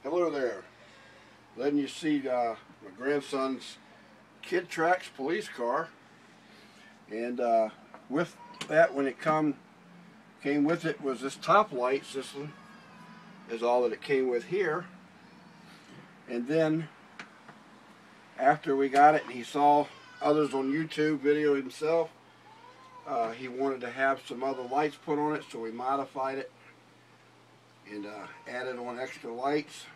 Hello there. Letting you see my grandson's kid Trax police car, and with that, when it came with it was this top light system. Is all that it came with here. And then after we got it and he saw others on YouTube video himself, he wanted to have some other lights put on it, so we modified it and added on extra lights.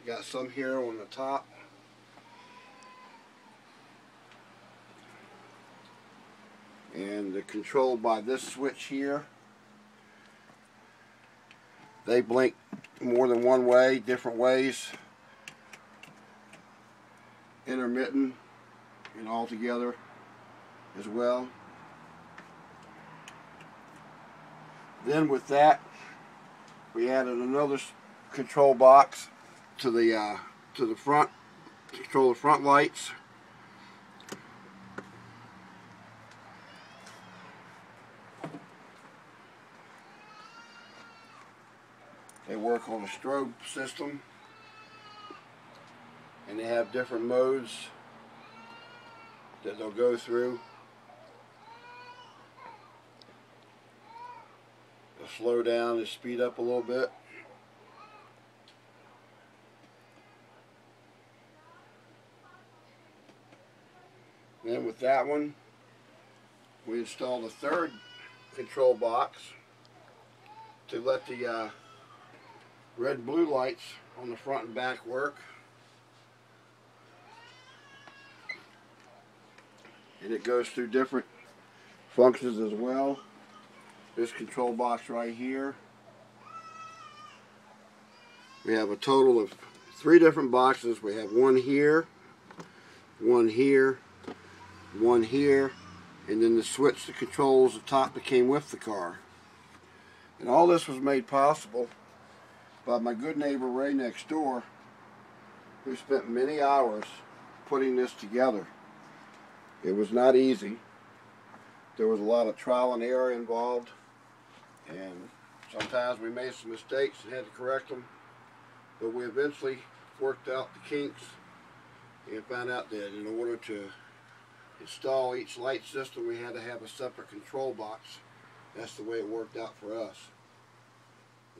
Got some here on the top. And they're controlled by this switch here. They blink more than one way, different ways, intermittent and all together as well. Then with that, we added another control box to the front, to control the front lights. They work on a strobe system, and they have different modes that they'll go through. They'll slow down and speed up a little bit. Then with that one, we installed a third control box to let the red and blue lights on the front and back work. And it goes through different functions as well. This control box right here. We have a total of 3 different boxes. We have one here, one here, one here, and then the switch that controls the top that came with the car. And all this was made possible by my good neighbor Ray next door, who spent many hours putting this together. It was not easy. There was a lot of trial and error involved, and sometimes we made some mistakes and had to correct them, but we eventually worked out the kinks and found out that in order to install each light system, we had to have a separate control box. That's the way it worked out for us.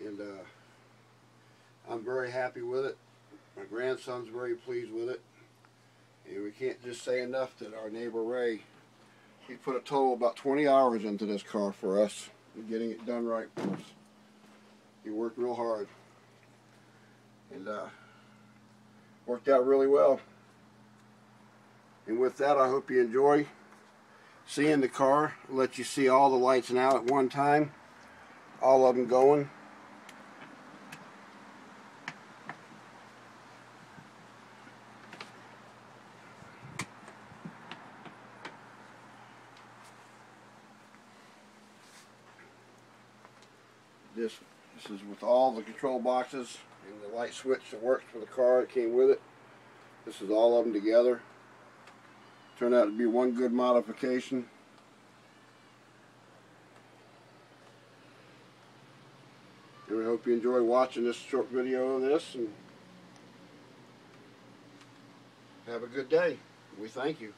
And I'm very happy with it. My grandson's very pleased with it. And we can't just say enough that our neighbor Ray, he put a total of about 20 hours into this car for us and getting it done right for us. He worked real hard. And worked out really well. And with that, I hope you enjoy seeing the car. I'll let you see all the lights now at one time. All of them going. This is with all the control boxes and the light switch that works for the car that came with it. This is all of them together. Turned out to be one good modification. And we hope you enjoy watching this short video of this, and have a good day. We thank you.